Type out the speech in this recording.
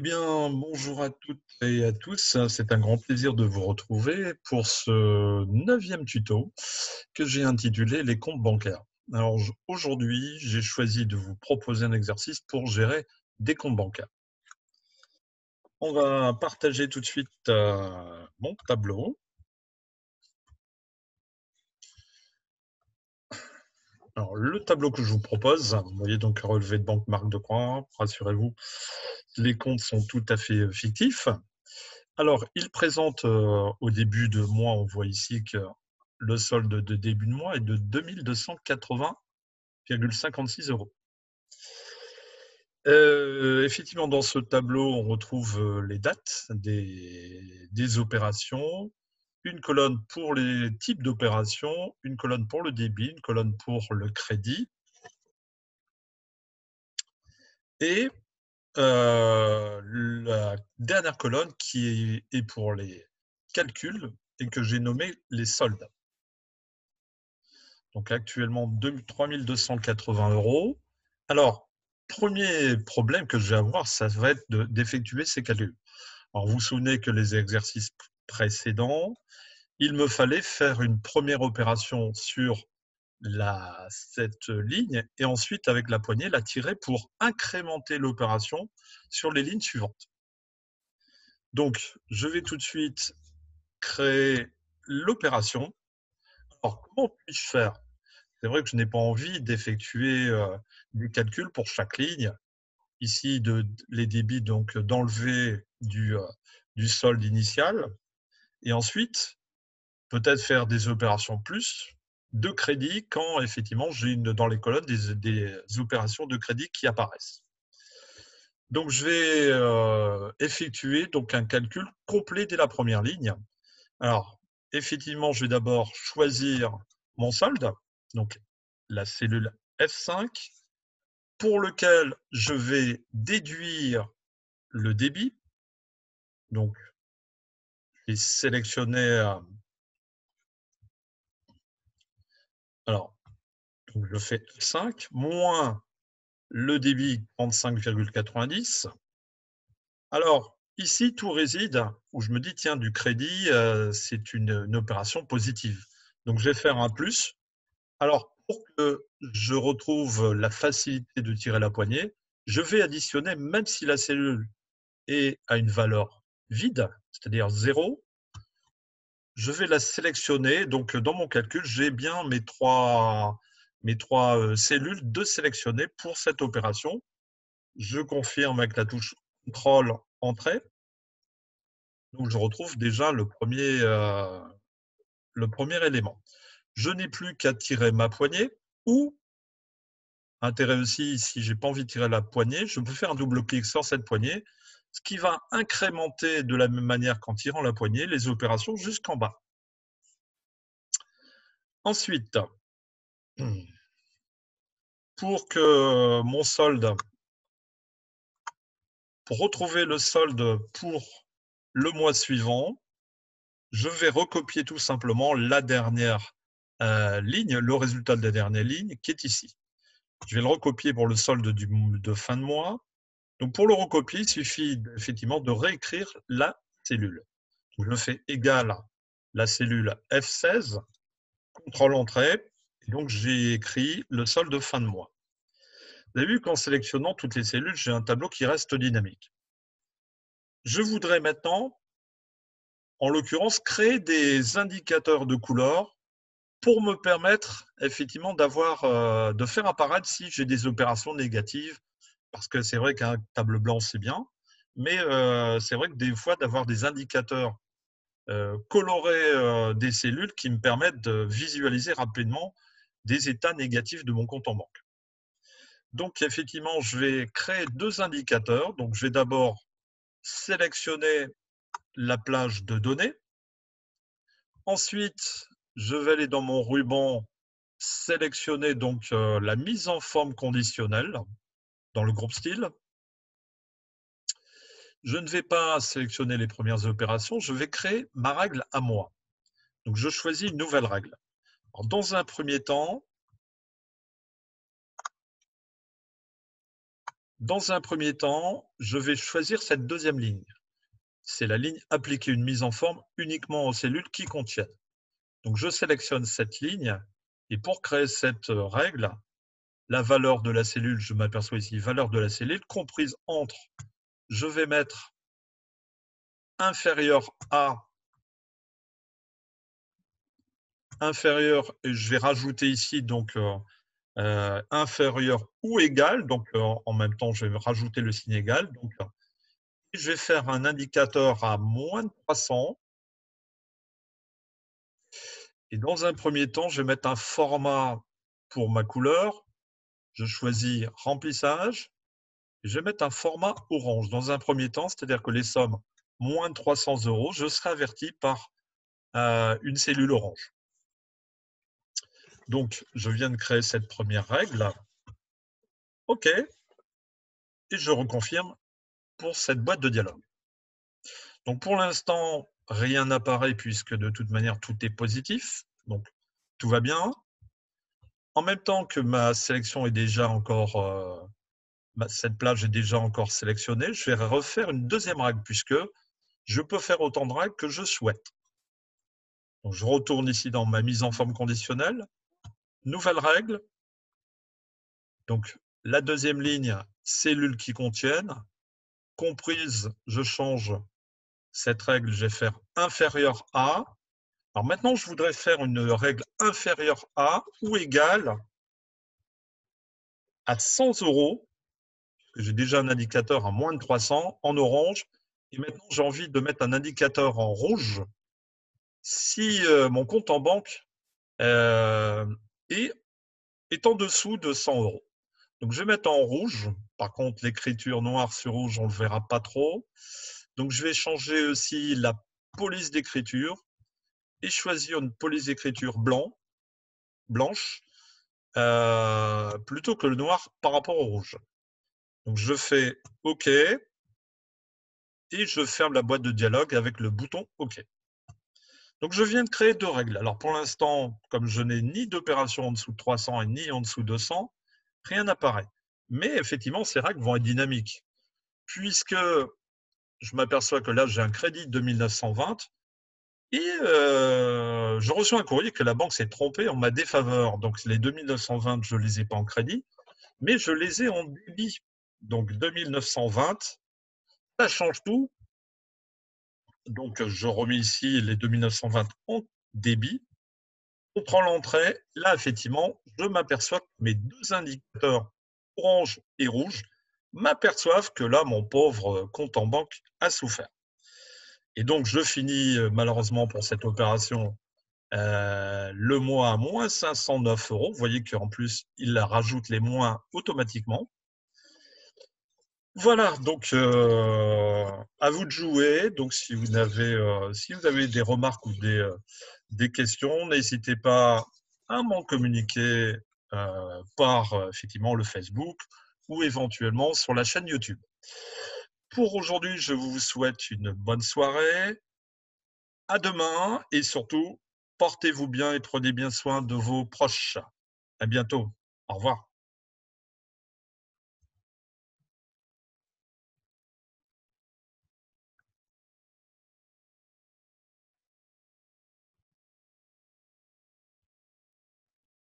Eh bien, bonjour à toutes et à tous. C'est un grand plaisir de vous retrouver pour ce 9e tuto que j'ai intitulé Les comptes bancaires. Alors aujourd'hui, j'ai choisi de vous proposer un exercice pour gérer des comptes bancaires. On va partager tout de suite mon tableau. Alors, le tableau que je vous propose, vous voyez donc relevé de banque marque de croix, rassurez-vous, les comptes sont tout à fait fictifs. Alors, il présente au début de mois, on voit ici que le solde de début de mois est de 2280,56 €. Effectivement, dans ce tableau, on retrouve les dates des opérations, une colonne pour les types d'opérations, une colonne pour le débit, une colonne pour le crédit et la dernière colonne qui est pour les calculs et que j'ai nommé les soldes. Donc actuellement 3 280 €. Alors, premier problème que je vais avoir, ça va être d'effectuer ces calculs. Alors vous vous souvenez que les exercices précédents, il me fallait faire une première opération sur cette ligne et ensuite avec la poignée la tirer pour incrémenter l'opération sur les lignes suivantes. Donc je vais tout de suite créer l'opération. Alors comment puis-je faire? C'est vrai que je n'ai pas envie d'effectuer des calculs pour chaque ligne. Ici, les débits, donc d'enlever du solde initial. Et ensuite, peut-être faire des opérations plus de crédit quand effectivement j'ai dans les colonnes des opérations de crédit qui apparaissent. Donc, je vais effectuer donc un calcul complet dès la première ligne. Alors, effectivement, je vais d'abord choisir mon solde, donc la cellule F5, pour lequel je vais déduire le débit. Donc, je vais sélectionner, alors, donc je fais F5, moins le débit 35,90. Alors, ici, tout réside où je me dis, tiens, du crédit, c'est une opération positive. Donc, je vais faire un plus. Alors, pour que je retrouve la facilité de tirer la poignée, je vais additionner, même si la cellule est à une valeur vide, c'est-à-dire 0, je vais la sélectionner. Donc, dans mon calcul, j'ai bien mes trois cellules de sélectionner pour cette opération. Je confirme avec la touche CTRL Entrée. Donc, je retrouve déjà le premier élément. Je n'ai plus qu'à tirer ma poignée ou, intérêt aussi, si je n'ai pas envie de tirer la poignée, je peux faire un double-clic sur cette poignée, ce qui va incrémenter de la même manière qu'en tirant la poignée les opérations jusqu'en bas. Ensuite, pour que mon solde, pour retrouver le solde pour le mois suivant, je vais recopier tout simplement la dernière ligne, le résultat de la dernière ligne qui est ici. Je vais le recopier pour le solde de fin de mois. Donc, pour le recopier, il suffit effectivement de réécrire la cellule. Donc, je fais égal la cellule F16, CTRL-Entrée, et donc j'ai écrit le solde de fin de mois. Vous avez vu qu'en sélectionnant toutes les cellules, j'ai un tableau qui reste dynamique. Je voudrais maintenant, en l'occurrence, créer des indicateurs de couleurs pour me permettre effectivement de faire apparaître si j'ai des opérations négatives, parce que c'est vrai qu'un table blanc, c'est bien, mais c'est vrai que des fois, d'avoir des indicateurs colorés des cellules qui me permettent de visualiser rapidement des états négatifs de mon compte en banque. Donc, effectivement, je vais créer deux indicateurs. Donc, je vais d'abord sélectionner la plage de données. Ensuite, je vais aller dans mon ruban sélectionner donc la mise en forme conditionnelle dans le groupe style. Je ne vais pas sélectionner les premières opérations, je vais créer ma règle à moi. Donc, je choisis une nouvelle règle. Alors, dans un premier temps, Dans un premier temps, je vais choisir cette deuxième ligne. C'est la ligne appliquer une mise en forme uniquement aux cellules qui contiennent. Donc, je sélectionne cette ligne et pour créer cette règle, la valeur de la cellule, je m'aperçois ici, valeur de la cellule comprise entre, je vais mettre inférieur à, inférieur, et je vais rajouter ici donc inférieur ou égal, donc en même temps, je vais rajouter le signe égal. Donc, je vais faire un indicateur à moins de 300. Et dans un premier temps, je vais mettre un format pour ma couleur. Je choisis remplissage. Et je vais mettre un format orange dans un premier temps, c'est-à-dire que les sommes moins de 300 €, je serai averti par une cellule orange. Donc, je viens de créer cette première règle. OK. Et je reconfirme pour cette boîte de dialogue. Donc, pour l'instant, rien n'apparaît puisque de toute manière, tout est positif. Donc, tout va bien. En même temps que ma sélection est déjà encore, cette plage est déjà encore sélectionnée, je vais refaire une deuxième règle puisque je peux faire autant de règles que je souhaite. Donc, je retourne ici dans ma mise en forme conditionnelle. Nouvelle règle. Donc, la deuxième ligne, cellules qui contiennent. Comprise, je change cette règle, je vais faire inférieur à. Alors maintenant, je voudrais faire une règle inférieure à ou égale à 100 €. J'ai déjà un indicateur à moins de 300 en orange. Et maintenant, j'ai envie de mettre un indicateur en rouge si mon compte en banque est en dessous de 100 €. Donc, je vais mettre en rouge. Par contre, l'écriture noir sur rouge, on ne le verra pas trop. Donc, je vais changer aussi la police d'écriture et choisir une police d'écriture blanche, plutôt que le noir par rapport au rouge. Donc, je fais OK et je ferme la boîte de dialogue avec le bouton OK. Donc, je viens de créer deux règles. Alors, pour l'instant, comme je n'ai ni d'opération en dessous de 300 et ni en dessous de 200, rien n'apparaît. Mais effectivement, ces règles vont être dynamiques puisque je m'aperçois que là, j'ai un crédit de 2920 et je reçois un courrier que la banque s'est trompée en ma défaveur. Donc, les 2920, je ne les ai pas en crédit, mais je les ai en débit. Donc, 2920, ça change tout. Donc, je remets ici les 2920 en débit. Contrôle l'entrée. Là, effectivement, je m'aperçois que mes deux indicateurs, orange et rouge, m'aperçoivent que là, mon pauvre compte en banque a souffert. Et donc, je finis malheureusement pour cette opération le mois à moins 509 €. Vous voyez qu'en plus, il rajoute les moins automatiquement. Voilà, donc à vous de jouer. Donc, si vous avez des remarques ou des questions, n'hésitez pas à m'en communiquer par effectivement le Facebook ou éventuellement sur la chaîne YouTube. Pour aujourd'hui, je vous souhaite une bonne soirée. À demain et surtout, portez-vous bien et prenez bien soin de vos proches. À bientôt. Au revoir.